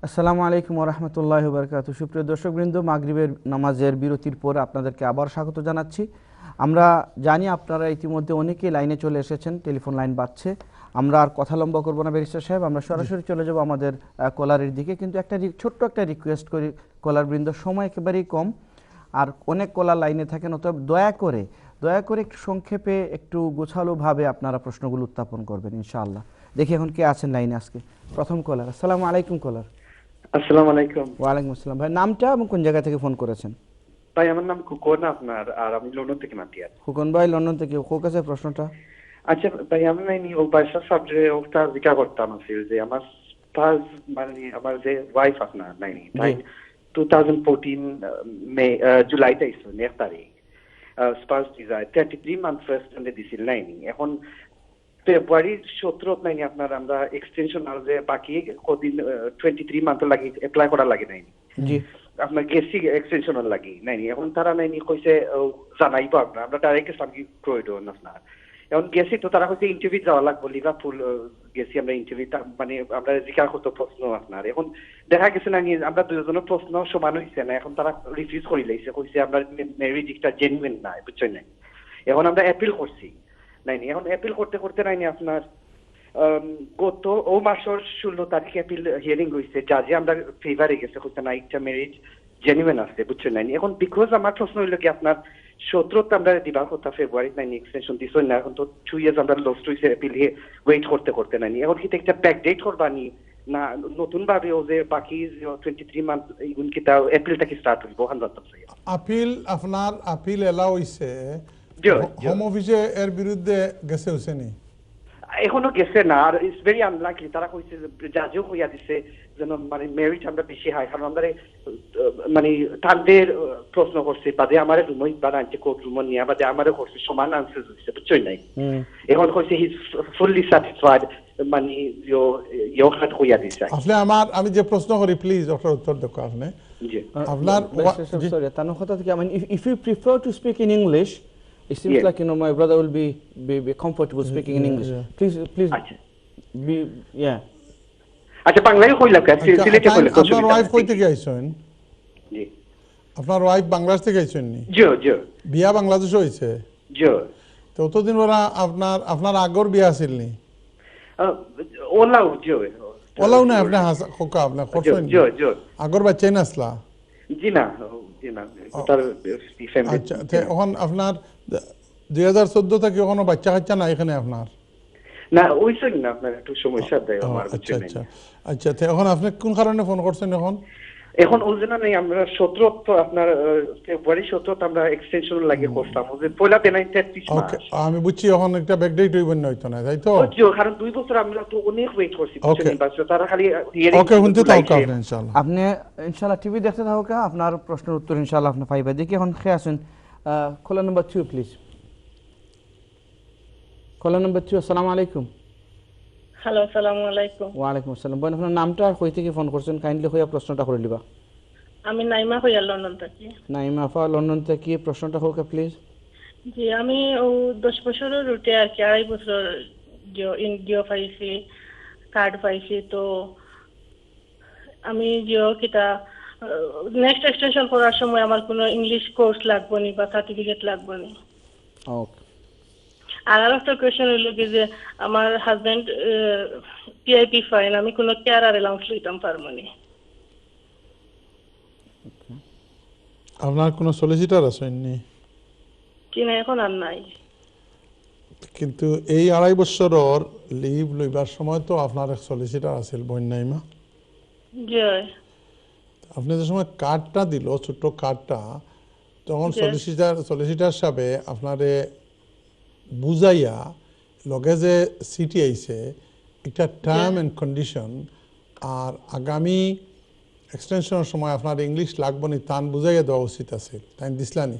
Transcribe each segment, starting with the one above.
আসসালামু আলাইকুম ওয়া রাহমাতুল্লাহি ওয়া বারাকাতুহু। সুপ্রিয় দর্শকবৃন্দ, মাগরিবের নামাজের বিরতির পর আপনাদেরকে আবার স্বাগত জানাচ্ছি। আমরা জানি আপনারা ইতিমধ্যে অনেকেই লাইনে চলে এসেছেন, টেলিফোন লাইন বাজছে। আমরা আর কথা লম্বা করব না ব্যারিস্টার সাহেব, আমরা সরাসরি চলে যাব আমাদের কলারের দিকে। কিন্তু ছোট্ট একটা রিকোয়েস্ট করি কলারবৃন্দ, সময় একেবারেই কম আর অনেক কলার লাইনে থাকেন, অতএব দয়া করে একটু সংক্ষেপে একটু গোছালোভাবে আপনারা প্রশ্নগুলো উত্থাপন করবেন ইনশাআল্লাহ। দেখি এখন কে আছেন লাইনে আজকে। প্রথম কলার। আসসালামু আলাইকুম কলার। আসসালামু আলাইকুম। ওয়ালাইকুম আসসালাম। ভাই নামটা এবং কোন জায়গা থেকে ফোন করেছেন? ভাই আমার নাম কুকন আপনার, আর আমি লন্ডন থেকে মাতিয়ার। খোকন ভাই লন্ডন থেকে, কোর কাছে প্রশ্নটা। আচ্ছা ভাই, আমি নাইনি ও বাইশা সাবজেক্টে ওটা জিজ্ঞাসা করতাম আছিল যে আমার স্পাউস মানে আমার যে ওয়াইফ আপনার নাইনি তাই 2014 মে জুলাইতে আইসো 1 তারিখ spouse visa 33 month first end দিছিল নাইনি। এখন ফেব্রুয়ারির 17 নাইনি আপনার আমরা এক্সটেনশন আর যে বাকি কদিন 23 মান্থ লাগি অ্যাপ্লাই করা লাগে নাইনি। জি। আপনার গেসি এক্সটেনশনের লাগি নাইনি। এখন তারা নাইনি কইছে জানাইবো আমরা ডাইরেক্ট সামগি প্রয়োজন আপনার। এখন গেছি তো তারা কইছে ইন্টারভিউ যাওয়া লাগবো, লিভারপুল গেছি আমরা ইন্টারভিউ, মানে আমরা জিজ্ঞাসা করতো প্রশ্ন আপনার। এখন দেখা গেছে না আমরা দুজনের প্রশ্ন সমান হয়েছে না, এখন তারা রিফিউজ করে লাইছে, কইছে আমরা মেরিটটা জেনুইন না, বুঝছেন না। এখন আমরা অ্যাপিল করছি নাইনি। এখন অ্যাপিল করতে করতে নাইনি আপনার গত ও মাসের 16 তারিখ অ্যাপিল হিয়ারিং হয়েছে, জাজে আমরা ফেভারে গেছে, হচ্ছে না একটা মেরিট জেনুইন আছে, বুঝছেন না। এখন বিকজ আমার প্রশ্ন হইল কি আপনার 17 আমরা দিবার কথা ফেব্রুয়ারি নাইনি এক্সটেনশন দিছ না, এখন তো 2 ইয়ার্স আমরা লস্ট হয়েছে অ্যাপিল ওয়েট করতে করতে নাইনি। এখন কি একটা ব্যাক ডেট করবানি না নতুন ভাবে ও যে বাকি 23 মান্থ এইগুন কি তাও অ্যাপিলটা কি স্টার্ট হইব? আপিল আপনার আপিল এলাও হইছে, হোম অফিসে এর বিরুদ্ধে গেছে হইছেনি? এখনো গেছে না, আর ইটস ভেরি আনলাইকলি। তারা কইছে জাজও কইয়া দিছে যেন মানে মেরিট আমরা বেশি হয়, কারণ আমরা মানে তাদের প্রশ্ন করছে বাদে আমার রুমই বানাইছে কোর্ট রুম নিয়ে বাদে আমারও করছে, সমান আনসার হইছে, বুঝছই নাই। এখন কইছে হি ইজ ফুললি স্যাটিসফাইড, মানে ইয়ো হাত কইয়া দিছে। আসলে আমি যে প্রশ্ন করি প্লিজ ওটার উত্তর দেখো আপনি। জি আপনার সরি তানো কথা থেকে, I mean, if you prefer to speak in English, it seems like my brother will be comfortable speaking in English. Please be আচ্ছা বাংলায় কইলা কা সিলেটে কইলা। আপনার ওয়াইফ কই থেকে আইছেন? জি আপনার ওয়াইফ বাংলাদেশ থেকে আইছেন নি? জি জি। বিয়া বাংলাদেশে হইছে? জি। তো অতদিন ওরা আপনার আগর বিয়া আছিল নি? ওলাও জি। ওলাও না আপনি খোকা আপনি করছেন? জি জি। আগর বাচ্চাই না আসলা? জি না জি না, তার ফ্যামিলি। আচ্ছা এখন আপনার 2014 থেকে কোনো বাচ্চা কাচ্চা না এখানে আপনার? না ওইসব না, আপনার একটু সমস্যা দেয় আমার। আচ্ছা আচ্ছা আচ্ছা। এখন আপনি কোন কারণে ফোন করছেন এখন? এখন ওই জন্য নেই, আমরা 17 তো আপনার ফেব্রুয়ারি 17 আমরা এক্সটেনশন লাগে করতাম, ওই যে পয়লা দেনাই 33 মাস। ওকে আমি বুঝছি, এখন একটা ব্যাকডেট হইবেন না হইতো না, তাই তো? কারণ 2 বছর আমরা তো অনেক ওয়েট করছি, তারা খালি ওকে শুনতে থাকো আপনি ইনশাআল্লাহ। আপনি ইনশাআল্লাহ টিভি দেখতে থাকো, আপনার প্রশ্নের উত্তর ইনশাআল্লাহ আপনি পাইবেন। দেখি এখন খেয়ে আসুন caller number 2 please. Caller number 2। আসসালামু আলাইকুম। হ্যালো, আসসালামু আলাইকুম। ওয়ালাইকুম আসসালাম। বোন আপনার নামটা আর কই থেকে ফোন করছেন কাইন্ডলি হইয়া প্রশ্নটা করে লিবা। আমি নাইমা হইয়া লন্ডন থেকে। নাইমা আফা লন্ডন থেকে, প্রশ্নটা হোক প্লিজ। জি আমি 10 বছরের রুটে আর কি 2.5 বছর জিও পাইছি, কার্ড পাইছি। তো আমি জিও কিটা নেক্সট এক্সটেনশন করার সময় আমার কোনো ইংলিশ কোর্স লাগবে নি বা সার্টিফিকেট লাগবে নি? ওকে। আর একটা কোয়েশ্চেন হলো কি যে আমার হাজবেন্ড পিআইপি ফাইন, আমি কোনো কেয়ারার অ্যালাউন্স লইতাম পারবো নি? আপনার কোনো সলিসিটার আসেননি? কিনা এখন আর নাই। কিন্তু এই 2.5 বছরের লিভ লইবার সময় তো আপনার এক সলিসিটার আছিল বন্যাইমা? জি। আপনি যে সময় কার্ডটা দিল, ছোট্ট কার্ডটা, তখন সলিসিটার সাহেব আপনারে বুঝাইয়া লগে যে সিটি আইছে একটা টার্ম এন্ড কন্ডিশন আর আগামী এক্সটেনশনের সময় আপনার ইংলিশ লাগবে নি তান বুঝাইয়া দেওয়া উচিত আছে, তাই দিসলানি?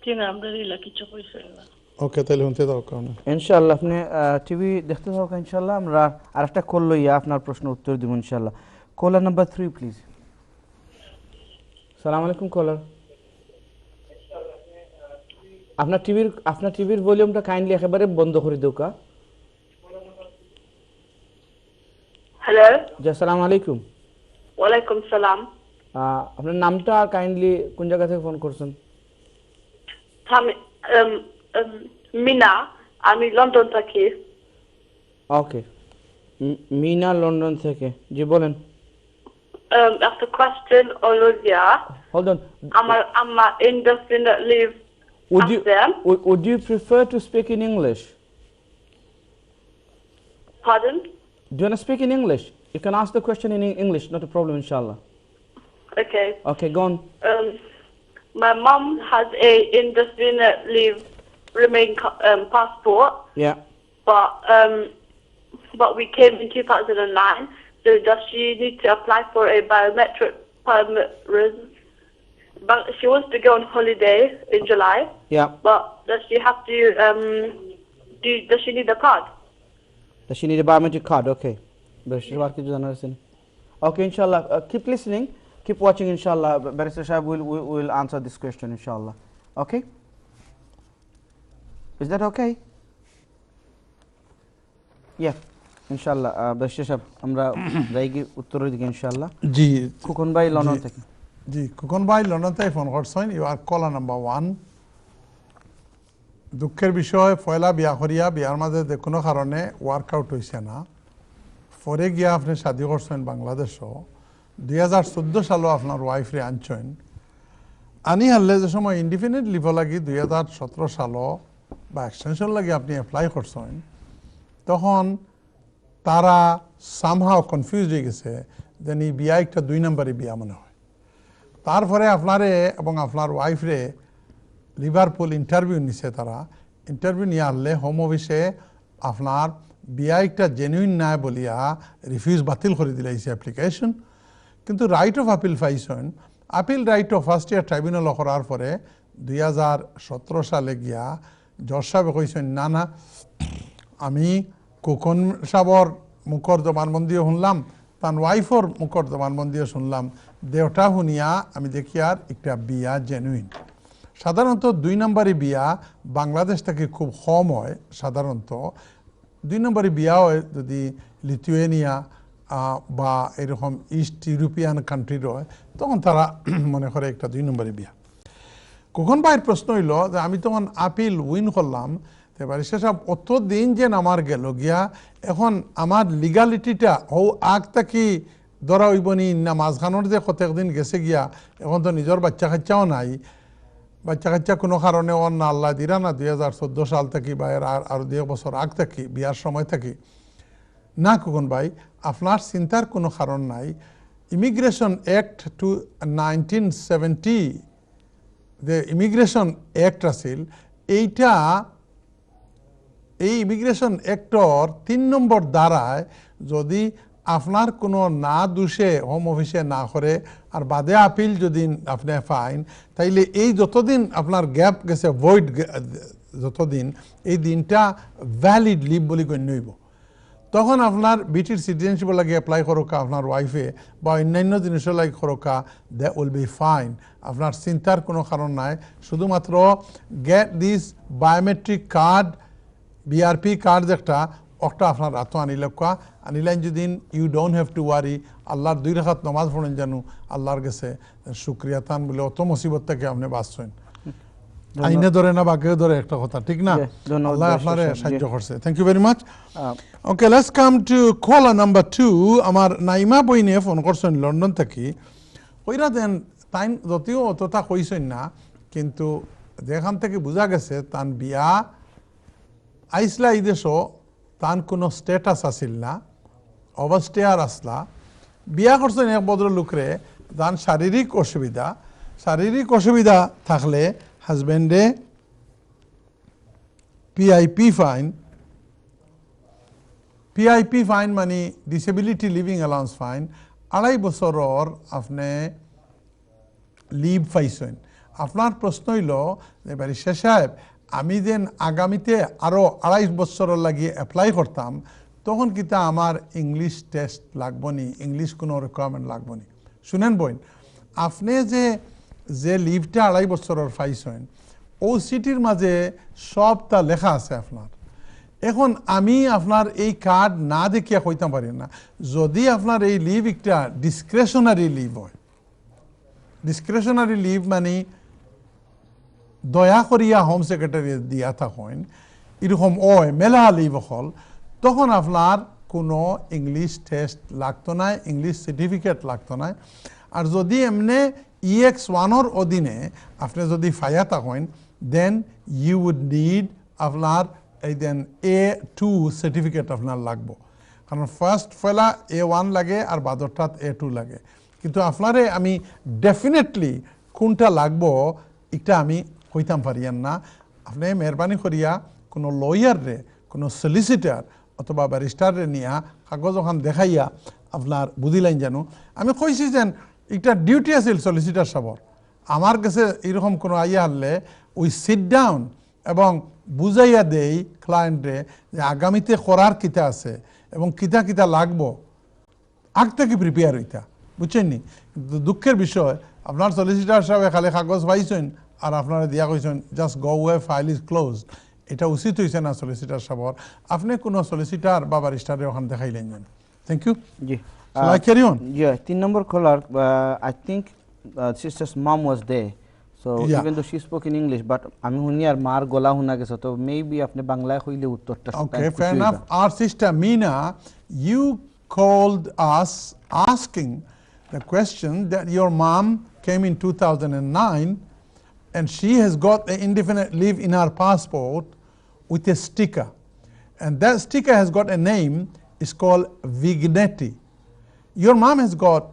কিনা আমরা রিলা কিছু কইছে না। ওকে তাহলে শুনতে দাও কারণ ইনশাআল্লাহ আপনি টিভি দেখতে থাকুন ইনশাআল্লাহ। আমরা আরেকটা কল লইয়া আপনার প্রশ্ন উত্তর দিব ইনশাআল্লাহ। কলার নাম্বার 3 প্লিজ। আসসালামু আলাইকুম কলার। আপনার টিভির ভলিউমটা কাইন্ডলি একেবারে বন্ধ করে দাও কা। হ্যালো জি আসসালামু আলাইকুম। ওয়ালাইকুম সালাম। আপনার নামটা কাইন্ডলি কোন জায়গা থেকে ফোন করছেন? মিনা, আমি লন্ডন থাকি। ওকে, মিনা লন্ডন থেকে, জি বলেন। একটা কোয়েশ্চেন হলো গিয়া, Hold on. আমার আম্মা indefinite leave আছে। Would you prefer to speak in English? Pardon? Do you want to speak in English? You can ask the question in English, not a problem, inshallah. Okay. Okay, go on. My mom has a indefinite leave remain passport. Yeah. But we came in 2009. So does she need to apply for a biometric permit? But she wants to go on holiday in July. Yeah. But does she have to does she need a card? Does she need a biometric card? Okay. Okay, inshallah. Keep listening. Keep watching, inshallah. Barrister Shahab will answer this question, inshallah. Okay? Is that okay? Yeah. ইনশাআল্লাহ Barrister Shahab, আমরা যাইগি উত্তরের দিকে ইনশাআল্লাহ। জি, খোকন ভাই London থেকে। জি, খোকন ভাই London থেকে phone করছেন। You are caller number 1। দুঃখের বিষয়, পয়লা বিয়া করিয়া বিয়ার মাঝে যে কোনো কারণে ওয়ার্কআউট হয়েছে না, পরে গিয়া আপনি শাদি করছেন বাংলাদেশও। 2014 সালও আপনার ওয়াইফরে আনছেন। আনি হারলে যে সময় ইনডিফিনিট লিভ লাগি 2017 সালও বা এক্সটেনশন লাগি আপনি অ্যাপ্লাই করছেন, তখন তারা সামহাও কনফিউজ হয়ে গেছে যে এই বিয়া একটা 2 নম্বরই বিয়া মনে হয়। তারপরে আপনারে এবং আপনার ওয়াইফরে লিভারপুল ইন্টারভিউ নিছে। তারা ইন্টারভিউ নিয়ে আনলে হোম অফিসে আপনার বিয়া একটা জেনুইন নাই বলিয়া রিফিউজ বাতিল করে দিলাইছে অ্যাপ্লিকেশন। কিন্তু রাইট অফ আপিল পাইছেন। Appeal right of first year tribunal করার পরে 2017 সালে গিয়া জজ সাহেব কইছেন, না না, আমি খোকন সাহর মুখর জবানবন্দিও শুনলাম, তার ওয়াইফর মুখর জবানবন্দিও শুনলাম, দেওটা শুনিয়া আমি দেখি আর একটা বিয়া জেনুইন। সাধারণত 2 নম্বরই বিয়া বাংলাদেশ থেকে খুব কম হয়। সাধারণত 2 নম্বরই বিয়া হয় যদি লিথুয়েনিয়া বা এরকম ইস্ট ইউরোপিয়ান কান্ট্রির হয়, তখন তারা মনে করে একটা 2 নম্বরই বিয়া। কখন ভাইয়ের প্রশ্ন হইল যে আমি তখন আপিল উইন করলাম, এবারে সেসব অত দিন যে আমার গেল গিয়া, এখন আমার লিগালিটিটা ও আগ থাকি ধরা হইব নি না মাঝখানোর যে কতদিন গেছে গিয়া, এখন তো নিজের বাচ্চা কাচ্চাও নাই, বাচ্চা কাচ্চা কোনো কারণে ওর না আল্লাহ দিরা না 2014 সাল থাকি বা এর আরও 2 বছর আগ থাকি বিয়ার সময় থাকি না। কখন ভাই আপনার চিন্তার কোনো কারণ নাই। ইমিগ্রেশন অ্যাক্ট 1970 যে ইমিগ্রেশন অ্যাক্ট আছিল, এইটা এই ইমিগ্রেশন অ্যাক্টর 3 নম্বর দ্বারায় যদি আপনার কোনো না দোষে হোম অফিসে না করে আর বাদে আপিল যদি আপনি ফাইন, তাইলে এই যতদিন আপনার গ্যাপ গেছে ভয়েড যতদিন, এই দিনটা ভ্যালিড লিভ বলে গণ্য হইব। তখন আপনার ব্রিটিশ সিটিজেনশিপ লাগে অ্যাপ্লাই করোকা আপনার ওয়াইফে বা অন্যান্য জিনিসের লাগে করোকা, দ্যাট উইল বি ফাইন। আপনার চিন্তার কোনো কারণ নাই। শুধুমাত্র get this biometric card, BRP card একটা আপনার হাতে আনিলেন যদি you don't have to worry. আল্লাহর 2 রাকাত নামাজ পড়েন জানু আল্লাহর কাছে শুক্রিয়া তান বলে অত মুসিবত থেকে আপনি বাঁচছেন। আইনে ধরে না বাকেও ধরে একটা কথা, ঠিক না? আল্লাহ আপনারে সাহায্য করছে। Thank you very much. Okay, let's come to caller number 2। আমার নাইমা বইনে ফোন করছেন লন্ডন থেকে। ওইরা দেন তাই যদিও অতটা কইছেন না, কিন্তু যেখান থেকে বোঝা গেছে তান বিয়া আইসলা এই দেশও তান কোনো স্ট্যাটাস আসিল না, অবস্টেয়ার আসলা। বিয়া করছেন এক ভদ্রলোকরে, তান শারীরিক অসুবিধা থাকলে হাজব্যান্ডে পিআইপি ফাইন মানে ডিসেবিলিটি লিভিং অ্যালাউন্স ফাইন, 2.5 বছরের আপনি লিভ পাইছেন। আপনার প্রশ্ন হইল এবারে শেষ সাহেব, আমি যেন আগামীতে আরও 2.5 বছরের লাগিয়ে অ্যাপ্লাই করতাম, তখন কিন্তু আমার ইংলিশ টেস্ট লাগবো নি, ইংলিশ কোনো রিকোয়ারমেন্ট লাগবো নি। শুনেন বইন, আপনি যে লিভটা 2.5 বছরের পাইছেন, ও সিটির মাঝে সবটা লেখা আছে আপনার। এখন আমি আপনার এই কার্ড না দেখিয়া কইতাম পারি না, যদি আপনার এই লিভ একটা ডিসক্রেশনারি লিভ হয়, ডিসক্রেশনারি লিভ মানে দয়া করিয়া হোম সেক্রেটারি দিয়া থাকেন এরকম ওই মেলা লিভ হল, তখন আপনার কোনো ইংলিশ টেস্ট লাগতো না, ইংলিশ সার্টিফিকেট লাগতো না। আর যদি এমনি EX1 অধীনে আপনি যদি ফায়া থাকেন, দেন ইউ উড নিড আপনার এই দেন A2 সার্টিফিকেট আপনার লাগবো, কারণ ফার্স্ট ফেলা A1 লাগে আর বাদরটাত A2 লাগে। কিন্তু আপনারে আমি ডেফিনেটলি কোনটা লাগবো এটা আমি কইতাম পারিয়ান না। আপনি মেহরবানি করিয়া কোনো লয়াররে, কোনো সলিসিটার অথবা ব্যারিস্টারে নিয়া কাগজ ওখান দেখাইয়া আপনার বুঝিলাইন জানো। আমি কইছি যেন এটা ডিউটি আছিল সলিসিটার সাবর, আমার কাছে এরকম কোনো আইয়া আনলে উই সিট ডাউন এবং বুঝাইয়া দেই ক্লায়েন্টরে যে আগামীতে করার কিতা আছে এবং কিতা কিতা লাগবো, আগ থেকে প্রিপেয়ার হইতা, বুঝছেন নি। কিন্তু দুঃখের বিষয় আপনার সলিসিটার সাহেব খালি কাগজ পাইছেন আর আপনারা দিয়া কইছেন just go way, file is closed. এটা উচিত হয়েছে না সলিসিটার সাহেব, আপনি কোনো সলিসিটার বা ব্যারিস্টারে ওখানে দেখাইলেন জান। Thank you. জি carry on. Yeah, 3 number caller, I think sister's mom was there. So Yeah. even though she spoke in English, but আমি হুনি আর মার গলা হুনা গেছে, তো মেবি আপনি বাংলায় কইলে উত্তরটা Okay, fair enough. Our sister Meena, you called us asking the question that your mom came in 2009 and she has got an indefinite leave in her passport with a sticker. And that sticker has got a name, it's called Vignetti. Your mom has got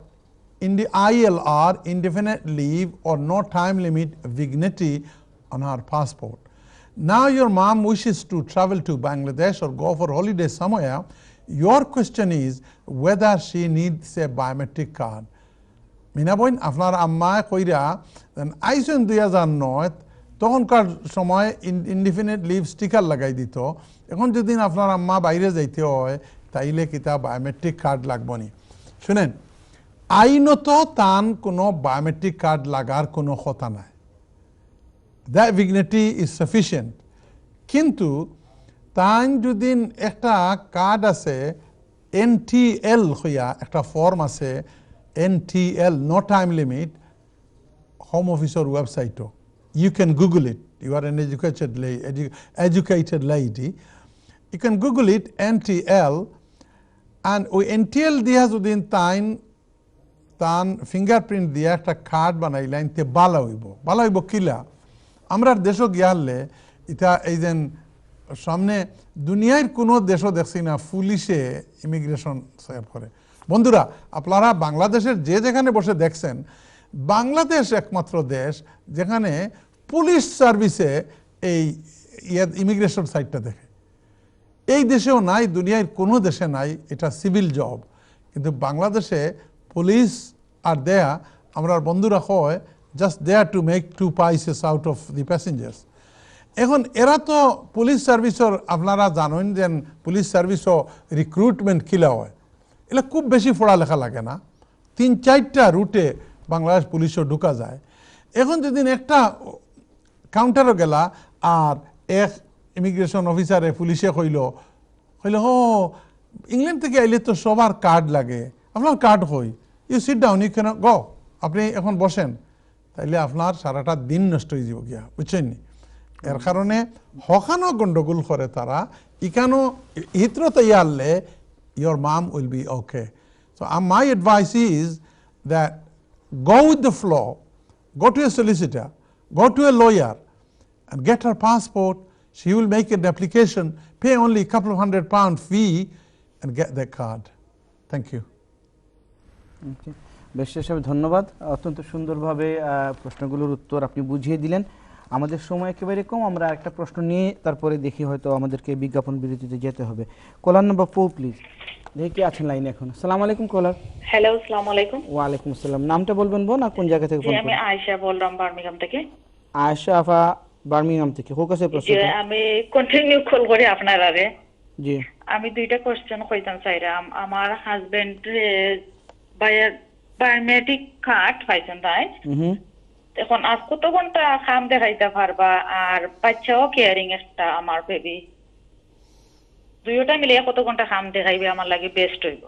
in the ILR, indefinite leave or no time limit Vignetti on her passport. Now your mom wishes to travel to Bangladesh or go for holiday somewhere. Your question is whether she needs a biometric card. Mina বোন, আপনার আম্মায় কইরা আইসেন 2009 তখনকার সময় indefinite leave sticker লাগাই দিত। এখন যদি আপনার আম্মা বাইরে যাইতে হয় তাইলে কিতা বায়োমেট্রিক কার্ড লাগবো নি? শুনেন, আইনত তান কোনো বায়োমেট্রিক কার্ড লাগার কোনো কথা নাই, দ্যাট ভিগনেটি ইজ সাফিসিয়েন্ট। কিন্তু তান যদি একটা কার্ড আছে NTL হইয়া একটা ফর্ম আছে, NTL no time limit, Home Officeর ওয়েবসাইটও, you can Google it, you are an educated lady, you can Google it, NTL, and ওই NTL দিয়া যদি তান ফিঙ্গারপ্রিন্ট দিয়া একটা কার্ড বানাইলেন তে বালা হইব কিলা। আমরা দেশও গিয়ালে এটা এই যে সামনে দুনিয়ার কোনো দেশও দেখছি না পুলিশে ইমিগ্রেশন সেভ করে। বন্ধুরা, আপনারা বাংলাদেশের যে যেখানে বসে দেখছেন, বাংলাদেশ একমাত্র দেশ যেখানে পুলিশ সার্ভিসে এই ইমিগ্রেশন সাইটটা দেখে। এই দেশেও নাই, দুনিয়ার কোনো দেশে নাই, এটা সিভিল জব। কিন্তু বাংলাদেশে পুলিশ আর দেয়া, আমরা বন্ধুরা হয় জাস্ট দেয়ার টু মেক 2 পয়সা আউট অফ দি প্যাসেঞ্জার্স। এখন এরা তো পুলিশ সার্ভিসের, আপনারা জানেন যে পুলিশ সার্ভিসও রিক্রুটমেন্ট কিলা হয়, এগুলো খুব বেশি পড়ালেখা লাগে না, 3-4টা রুটে বাংলাদেশ পুলিশও ঢুকা যায়। এখন যদি একটা কাউন্টারও গেলা আর এক ইমিগ্রেশন অফিসারে পুলিশে কইল ও ইংল্যান্ড থেকে আইলে তো সবার কার্ড লাগে, আপনার কার্ড হই, you sit down, you can go, আপনি এখন বসেন, তাইলে আপনার সারাটা দিন নষ্ট হয়ে যাব গিয়া, বুঝছেন নি। এর কারণে হখানো গন্ডগোল করে তারা, ইকানো হিত্রতে ইয়ারলে your mom will be okay. So my advice is that go with the flow, go to a solicitor, go to a lawyer and get her passport. She will make an application, pay only a couple of £100 fee and get the card. Thank you. Okay. বেশ সাহেব, ধন্যবাদ। অত্যন্ত সুন্দরভাবে প্রশ্নগুলোর উত্তর আপনি বুঝিয়ে দিলেন। আমাদের সময় একেবারে কম, আমরা একটা প্রশ্ন নিয়ে তারপরে দেখি হয়তো আমাদেরকে বিজ্ঞাপন বিরতিতে যেতে হবে। কলার নাম্বার 4 প্লিজ। দেখি কে আছেন লাইনে এখন। আসসালামু আলাইকুম কলার। হ্যালো, আসসালামু আলাইকুম। ওয়া আলাইকুম আসসালাম। নামটা বলবেন বোন, আর কোন জায়গা থেকে ফোন করছেন? আমি আয়েশা বললাম বার্মিংহাম থেকে। আয়েশা আফা বার্মিংহাম থেকে। হোক আছে প্রশ্ন। আমি কন্টিনিউ কল করি আপনারা রে। জি, আমি দুইটা কোশ্চেন কইতাম চাইরাম। আমার হাজবেন্ড বায়োমেট্রিক কার্ড পাইছেন তাই, এখন আজ কত ঘন্টা কাম দেখাইতে পারবা, আর বাচ্চাও কেয়ারিং একটা আমার বেবি। দুইটা মিলে কত ঘন্টা কাম দেখাইবে আমার লাগে বেস্ট হইব।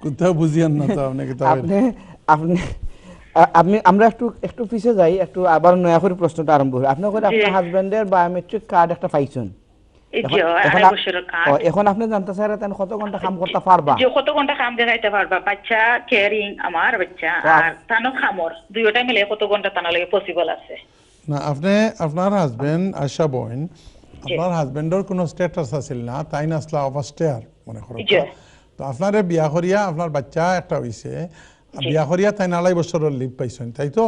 কোথাও বুঝিয়ান না তো আপনাকে তাহলে আপনি আপনি আপনি আমরা একটু পিছে যাই, একটু আবার নয়া করে প্রশ্নটা আরম্ভ করি। আপনি করে আপনার হাজবেন্ডের বায়োমেট্রিক কার্ড একটা পাইছেন, এই যে আড়াই বছরের কাজ। এখন আপনি জানতে চাইরা কত ঘন্টা কাম করতে পারবা? যে কত ঘন্টা কাম দেখাইতে পারবা, বাচ্চা কেয়ারিং আমার বাচ্চা আর তানো খামর দুইটা মিলে কত ঘন্টা তানা লাগে পসিবল আছে? না আপনি আপনার হাজবেন্ড আশা বোন, আপনার হাজবেন্ডের কোনো স্ট্যাটাস আছিল না, তাই না আসলা অবস্টেয়ার মনে করো। জি। তো আপনারে বিয়া করিয়া আপনার বাচ্চা একটা হইছে, বিয়া করিয়া তাই না 2.5 বছরের লিভ পাইছেন, তাই তো?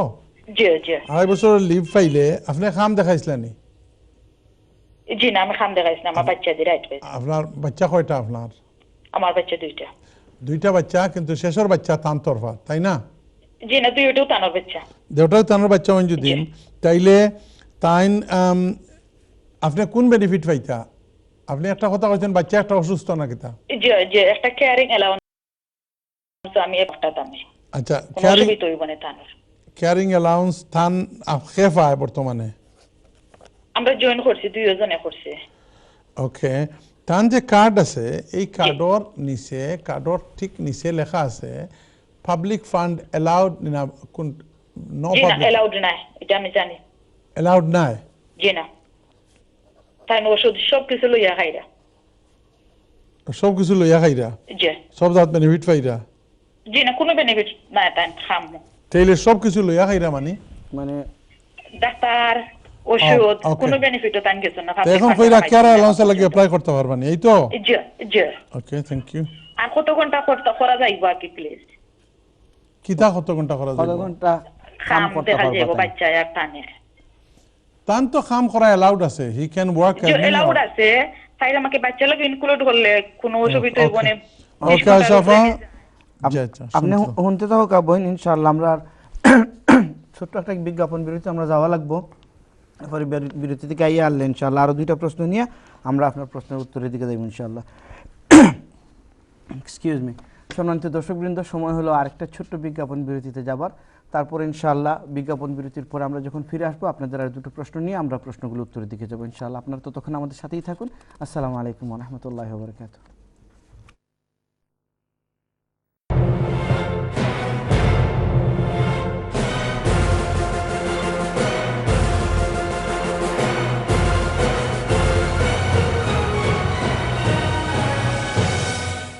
জি জি 2.5 বছরের লিভ পাইলে আপনি কাম দেখাইছিলেন? জি না, আমি কাম দেখাইছি না, আমার বাচ্চা দিয়ে রাইট পাইছি। আপনার বাচ্চা কয়টা আপনার? আমার বাচ্চা দুইটা। দুইটা বাচ্চা, কিন্তু শেষের বাচ্চা তান তরফা, তাই না? জি না, দুইটাও তানোর বাচ্চা। দুটাও তানোর বাচ্চা হন যদি, তাইলে তাইন আপনি কোন বেনিফিট পাইতা? আপনি একটা কথা কইছেন বাচ্চা একটা অসুস্থ না কিতা? জি জি, একটা কেয়ারিং অ্যালাউন্স আমি একটা দামে। আচ্ছা, কোনো অসুবিধা হইব না তানোর। কেয়ারিং অ্যালাউন্স থান খেফা বর্তমানে? আমরা জয়েন করছি, দুইজনে করছি। ওকে, তান যে কার্ড আছে এই কার্ডর নিচে, কার্ডর ঠিক নিচে লেখা আছে পাবলিক ফান্ড অ্যালাউড না, কোন নো জি না, পাবলিক অ্যালাউড নাই, এটা আমি জানি। অ্যালাউড নাই? জি না, তাই ওষুধ সব কিছু লইয়া খাইরা। সব কিছু লইয়া খাইরা? জি। সব জাত বেনিফিট পাইরা? জি না, কোনো বেনিফিট নাই, তাই খামু। তাইলে সব কিছু লইয়া খাইরা মানে ডাক্তার ওষুধ okay. কোনো বেনিফিটও তাই কিছু না। তো এখন কইরা কেয়ার অ্যালাউন্স লাগি অ্যাপ্লাই করতে পারবানি, এই তো? জি জি। ওকে, থ্যাংক ইউ। আর কত ঘন্টা করা যাইব আর কি প্লিজ? কিতা কত ঘন্টা করা কত যাবে? ঘন্টা কাম খাম করতে দেখা যাইব পারবা? বাচ্চা আর টানে। তান তো কাম করা অ্যালাউড আছে, হি ক্যান ওয়ার্ক যে এলাউড আছে, তাই আমাকে বাচ্চা লাগে ইনক্লুড করলে কোনো অসুবিধা হইব না। ওকে আশাফা, আচ্ছা আপনি শুনতে তো হোক বোন, ইনশাআল্লাহ আমরা ছোট্ট একটা বিজ্ঞাপন বিরতি আমরা যাওয়া লাগবো। এরপরে বিরতি থেকে আইয়া আনলে ইনশাআল্লাহ আরো দুইটা প্রশ্ন নিয়ে আমরা আপনার প্রশ্নের উত্তরের দিকে যাইব ইনশাআল্লাহ। Excuse me. সম্মানিত দর্শকবৃন্দ, সময় হলো আরেকটা ছোট্ট বিজ্ঞাপন বিরতিতে যাবার। তারপর ইনশাআল্লাহ বিজ্ঞাপন বিরতির পরে আমরা যখন ফিরে আসবো আপনাদের আর দুটো প্রশ্ন নিয়ে আমরা প্রশ্নগুলো উত্তরের দিকে যাবো ইনশাআল্লাহ। আপনারা ততক্ষণ আমাদের সাথেই থাকুন। আসসালামু আলাইকুম ওয়া রাহমাতুল্লাহি ওয়া বারাকাতুহু।